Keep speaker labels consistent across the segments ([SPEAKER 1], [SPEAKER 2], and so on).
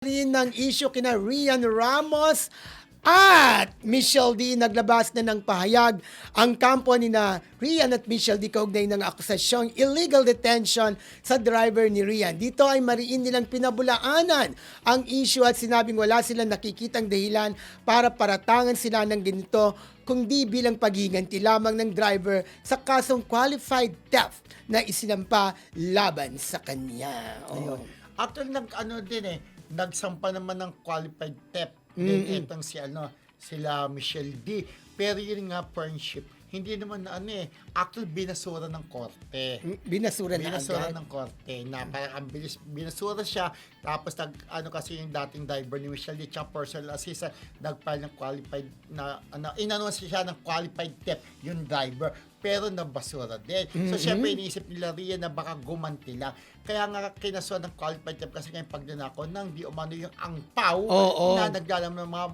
[SPEAKER 1] Rin ng issue kina Rian Ramos at Michelle D. Naglabas na ng pahayag ang kampo ni na Rian at Michelle D. kaugnay ng akusasyong illegal detention sa driver ni Rian. Dito ay mariin nilang pinabulaanan ang issue at sinabing wala silang nakikitang dahilan para paratangan sila ng ganito kundi bilang paghiganti lamang ng driver sa kasong qualified theft na isinampa laban sa kanya.
[SPEAKER 2] Ayun. Actually, nagsampa naman ng qualified theft din itong sila Michelle D. Pero yun nga, friendship, hindi naman actually binasura ng korte.
[SPEAKER 1] Binasura agad?
[SPEAKER 2] Ng korte na parang ang bilis, binasura siya, tapos kasi yung dating driver ni Michelle D, tsaka personal assistant, nagfile ng qualified inanunsyo siya ng qualified theft yung driver, pero nabasura din. So, syempre, iniisip nila Rian na baka gumanti lang. Kaya nga kinasuhan ng qualified theft kasi ngayon pagdanako ng di umano yung angpaw na naglalaman ng mga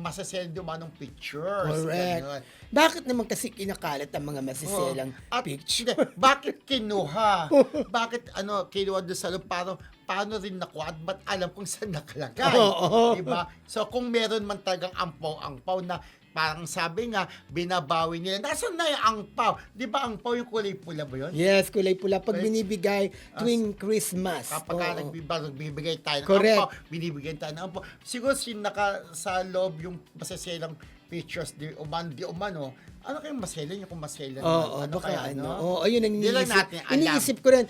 [SPEAKER 2] masaselang di umanong pictures.
[SPEAKER 1] Correct.
[SPEAKER 2] Ganun.
[SPEAKER 1] Bakit naman kasi kinakalat ang mga masaselang picture?
[SPEAKER 2] Bakit kinuha? Bakit kinuha doon sa loob? Paano rin nakuha? At ba't alam kung saan nakalagay? Diba? So, kung meron man talagang angpaw na parang sabi nga, binabawi nila. Nasaan na yung angpaw? Di ba angpaw yung kulay pula ba yun?
[SPEAKER 1] Yes, kulay pula. Pag binibigay tuwing Christmas.
[SPEAKER 2] Kapag nagbibigay tayo ng
[SPEAKER 1] Correct.
[SPEAKER 2] angpaw, binibigay tayo ng angpaw. Siguro sa loob yung masaselang pictures di umano, ano kayong maselan? Yung kung maselan?
[SPEAKER 1] Ayun ang iniisip ko rin.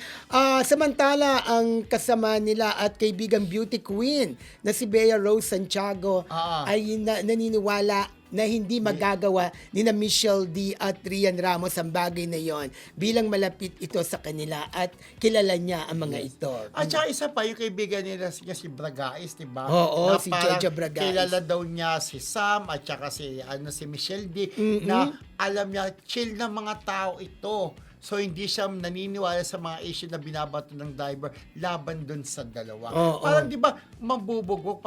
[SPEAKER 1] Samantala, ang kasama nila at kaibigang beauty queen na si Bea Rose Santiago ay naniniwala na hindi magagawa ni na Michelle D. at Rian Ramos ang bagay na yon bilang malapit ito sa kanila at kilala niya ang mga ito.
[SPEAKER 2] At saka isa pa, yung kaibigan nila si Bragais, di ba?
[SPEAKER 1] Oo,
[SPEAKER 2] na
[SPEAKER 1] si Jojo Bragais.
[SPEAKER 2] Kilala daw niya si Sam at saka si Michelle D. Na alam niya, chill na mga tao ito. So, hindi siya naniniwala sa mga issue na binabato ng driver laban dun sa dalawa. Parang, di ba, mabubugbog,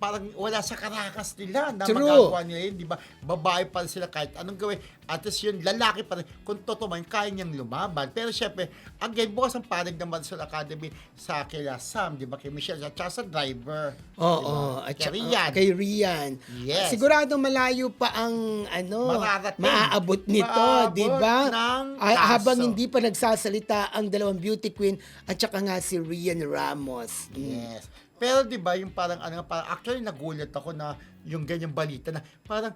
[SPEAKER 2] parang wala sa karakas nila na magagawa nila yun, di ba? Babae pa sila kahit anong gawin. At least yun, lalaki pa rin. Kung totoo man, kaya niyang lumaban. Pero syempre, again, bukas ang panig ng Marisol Academy sa kila Sam, di ba? Kay Michelle, at saka sa driver.
[SPEAKER 1] At kay Rian.
[SPEAKER 2] Yes.
[SPEAKER 1] Siguradong malayo pa ang maaabot nito, di ba? Habang hindi pa nagsasalita ang dalawang beauty queen at saka nga si Rian Ramos.
[SPEAKER 2] Yes. Pero 'di ba yung parang actually nagulat ako na yung ganyang balita na parang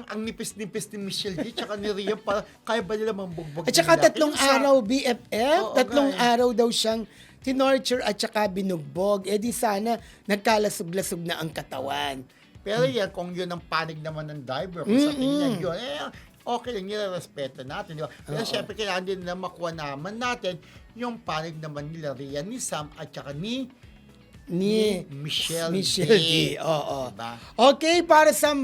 [SPEAKER 2] ang nipis-nipis ni Michelle D tsaka ni Rian, parang kaya ba nila mambugbog?
[SPEAKER 1] At saka 3 araw BFF, 3 araw daw siyang tinorture at saka binugbog. Di sana nagkalasog-lasog na ang katawan.
[SPEAKER 2] Pero yan, kung yun ang panig naman ng driver, kung sa tingin yun, okay lang, nila-respeto natin, di ba? Pero syempre, kailangan din na makuha naman natin yung panig naman nila Rian, ni Sam, at saka ni Michelle D.
[SPEAKER 1] Oo.
[SPEAKER 2] Diba?
[SPEAKER 1] Okay, para sa